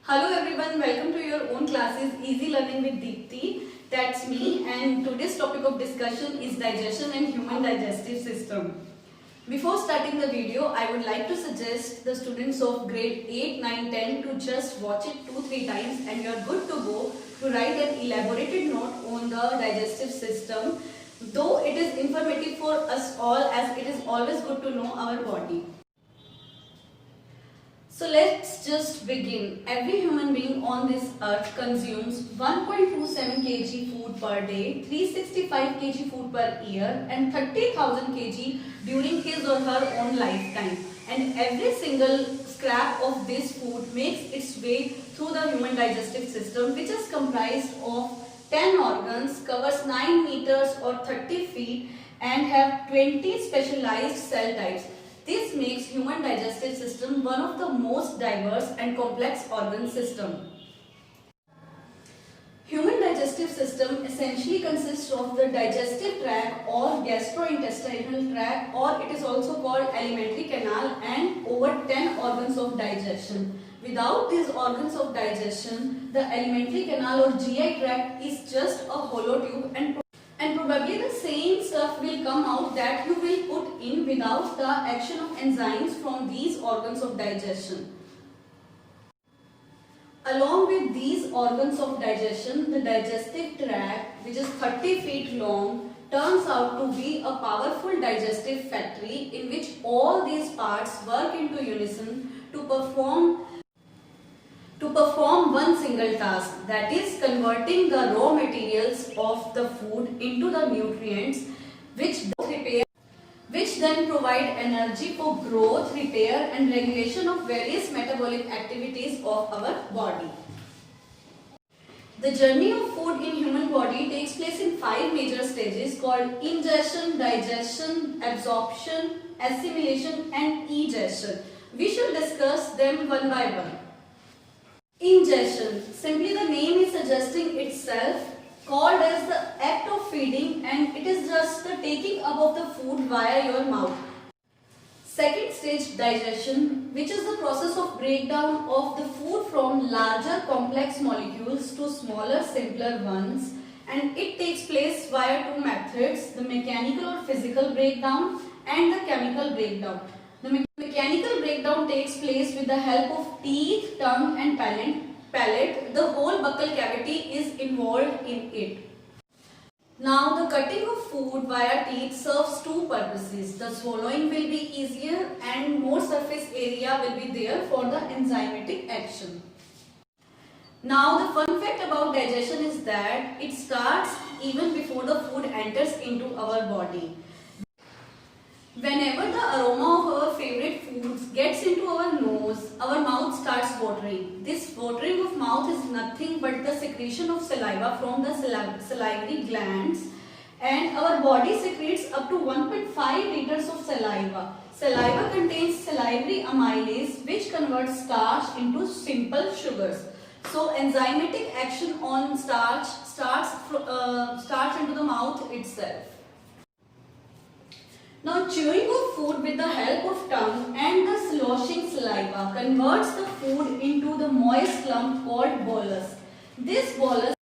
Hello everyone, welcome to your own classes Easy Learning with Deepti. That's me, and today's topic of discussion is digestion and human digestive system. Before starting the video, I would like to suggest the students of grade 8, 9, 10 to just watch it 2-3 times and you are good to go to write an elaborated note on the digestive system. Though it is informative for us all, as it is always good to know our body. So let's just begin. Every human being on this earth consumes 1.27 kg food per day, 365 kg food per year and 30,000 kg during his or her own lifetime. And every single scrap of this food makes its way through the human digestive system, which is comprised of 10 organs, covers 9 meters or 30 feet and have 20 specialized cell types. This makes human digestive system one of the most diverse and complex organ system. Human digestive system essentially consists of the digestive tract or gastrointestinal tract, or it is also called alimentary canal, and over 10 organs of digestion. Without these organs of digestion, the alimentary canal or GI tract is just a hollow tube, and probably the same stuff will come out that you will put in without the action of enzymes from these organs of digestion. Along with these organs of digestion, the digestive tract, which is 30 feet long, turns out to be a powerful digestive factory in which all these parts work into unison to perform one single task, that is converting the raw materials of the food into the nutrients which then provide energy for growth, repair and regulation of various metabolic activities of our body. The journey of food in human body takes place in 5 major stages called ingestion, digestion, absorption, assimilation and egestion. We shall discuss them one by one. Ingestion. Simply the name is suggesting itself, called as the act of feeding, and it is just the taking up of the food via your mouth. Second stage, digestion, which is the process of breakdown of the food from larger complex molecules to smaller simpler ones, and it takes place via 2 methods, the mechanical or physical breakdown and the chemical breakdown. The mechanical breakdown takes place with the help of teeth, tongue and palate. The whole buccal cavity is involved in it. Now the cutting of food via teeth serves 2 purposes. The swallowing will be easier and more surface area will be there for the enzymatic action. Now the fun fact about digestion is that it starts even before the food enters into our body. Whenever the aroma of our favorite foods gets into our nose, our mouth starts watering. This watering of mouth is nothing but the secretion of saliva from the salivary glands, and our body secretes up to 1.5 liters of saliva. Saliva contains salivary amylase, which converts starch into simple sugars. So enzymatic action on starch starts into the mouth itself. Now chewing of food with the help of tongue and the sloshing saliva converts the food into the moist lump called bolus. This bolus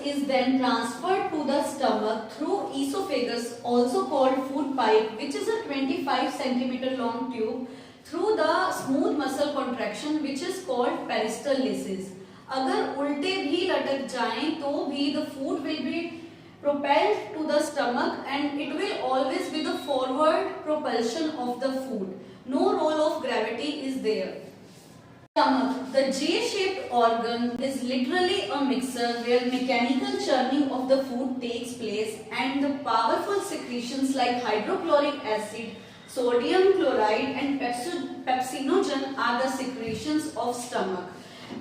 is then transferred to the stomach through esophagus, also called food pipe, which is a 25 cm long tube, through the smooth muscle contraction, which is called peristalsis. अगर उल्टे भी लटक जाएं तो भी the food will be propelled to the stomach, and it will always be the forward propulsion of the food. No role of gravity is there. Stomach. The J-shaped organ is literally a mixer where mechanical churning of the food takes place, and the powerful secretions like hydrochloric acid, sodium chloride and pepsinogen are the secretions of stomach.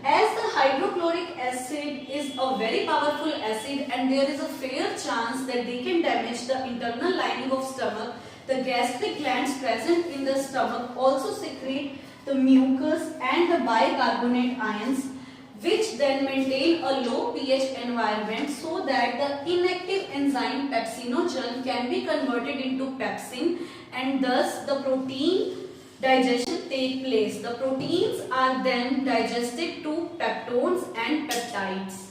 As the hydrochloric acid is a very powerful acid and there is a fair chance that they can damage the internal lining of stomach, the gastric glands present in the stomach also secrete the mucus and the bicarbonate ions, which then maintain a low pH environment so that the inactive enzyme pepsinogen can be converted into pepsin, and thus the protein digestion take place. The proteins are then digested to peptones and peptides.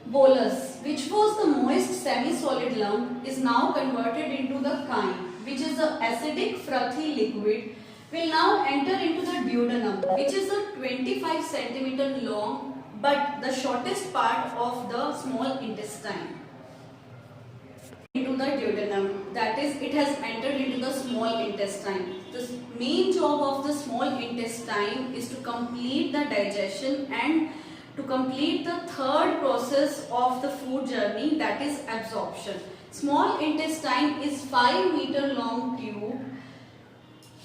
Bolus, which was the moist semi-solid lump, is now converted into the chyme, which is an acidic frothy liquid, will now enter into the duodenum, which is a 25 centimeter long but the shortest part of the small intestine. Into the duodenum, that is, it has entered into the small intestine. The main job of the small intestine is to complete the digestion and to complete the third process of the food journey, that is absorption. Small intestine is 5-meter long tube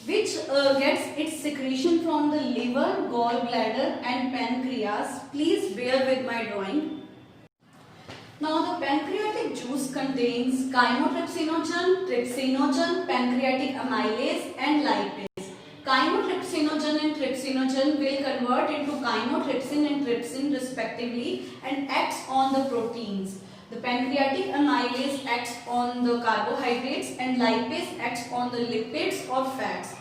which gets its secretion from the liver, gallbladder and pancreas. Please bear with my drawing. Now the pancreatic juice contains chymotrypsinogen, trypsinogen, pancreatic amylase and lipase. Chymotrypsinogen and trypsinogen will convert into chymotrypsin and trypsin respectively and acts on the proteins. The pancreatic amylase acts on the carbohydrates and lipase acts on the lipids or fats.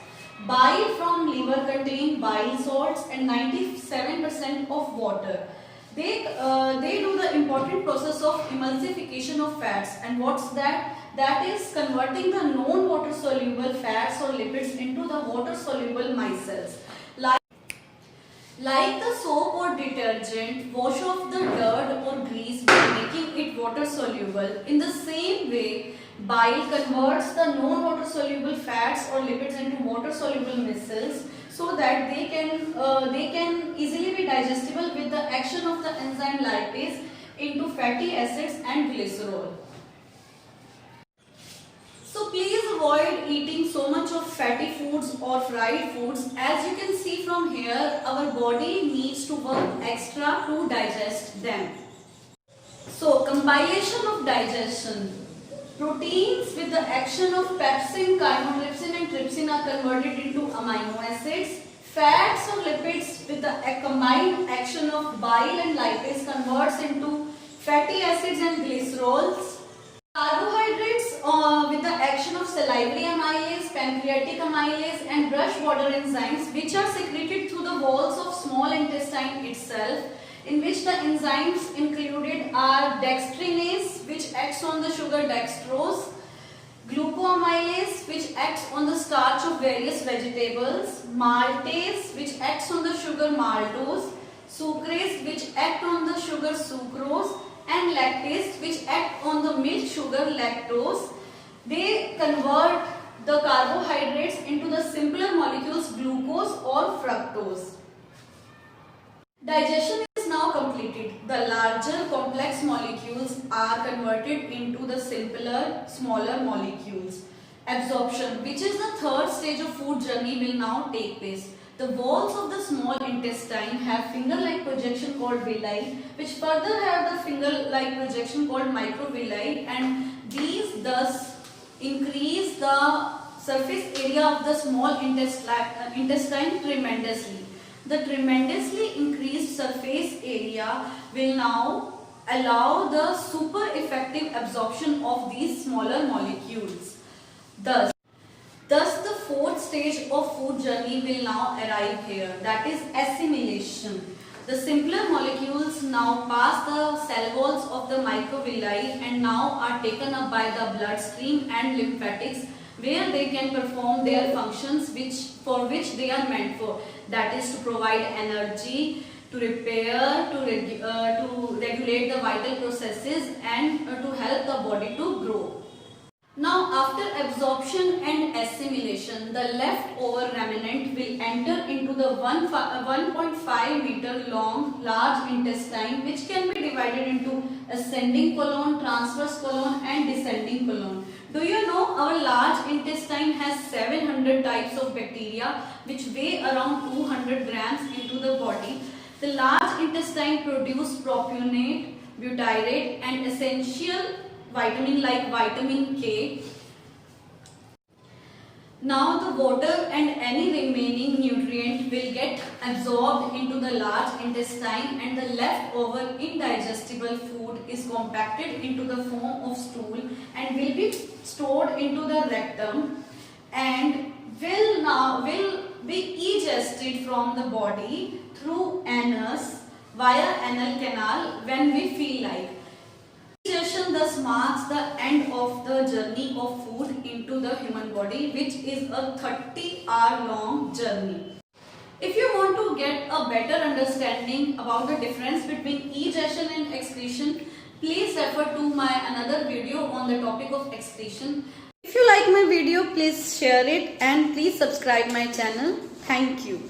Bile from liver contain bile salts and 97% of water. They do the important process of emulsification of fats, and what's that? That is converting the non-water soluble fats or lipids into the water soluble micelles. Like the soap or detergent, wash off the dirt or grease by making it water soluble. In the same way, bile converts the non-water soluble fats or lipids into water soluble micelles so that they can easily be digestible with the action of the enzyme lipase into fatty acids and glycerol. So please avoid eating so much of fatty foods or fried foods. As you can see from here, our body needs to work extra to digest them. So compilation of digestion. Proteins with the action of pepsin, chymotrypsin and trypsin are converted into amino acids. Fats or lipids with the combined action of bile and lipase converts into fatty acids and glycerols. Carbohydrates with the action of salivary amylase, pancreatic amylase and brush border enzymes, which are secreted through the walls of small intestine itself, in which the enzymes included are dextrinase, which acts on the sugar dextrose, glucoamylase, which acts on the starch of various vegetables, maltase, which acts on the sugar maltose, sucrase, which act on the sugar sucrose, and lactase, which act on the milk sugar lactose. They convert the carbohydrates into the simpler molecules glucose or fructose. Digestion is now completed. The larger complex molecules are converted into the simpler, smaller molecules. Absorption, which is the third stage of food journey, will now take place. The walls of the small intestine have finger-like projection called villi, which further have the finger-like projection called microvilli, and these thus increase the surface area of the small intestine tremendously. The tremendously increased surface area will now allow the super effective absorption of these smaller molecules. Thus the fourth stage of food journey will now arrive here, that is assimilation. The simpler molecules now pass the cell walls of the microvilli and now are taken up by the bloodstream and lymphatics, where they can perform their functions for which they are meant for, that is to provide energy, to repair, to regulate the vital processes and to help the body to grow. Now after absorption and assimilation, the leftover remnant will enter into the 1.5 meter long large intestine, which can be divided into ascending colon, transverse colon and descending colon. Do you know our large intestine has 700 types of bacteria which weigh around 200 grams into the body. The large intestine produces propionate, butyrate and essential vitamin like vitamin K. Now the water and any remaining nutrient will get absorbed into the large intestine and the leftover indigestible food is compacted into the form of stool and will be stored into the rectum. and will be egested from the body through anus via anal canal when we feel like. Digestion thus marks the end of the journey of food into the human body, which is a 30-hour long journey. If you want to get a better understanding about the difference between egestion and excretion, please refer to my another video on the topic of excretion. If you like my video, please share it and please subscribe my channel. Thank you.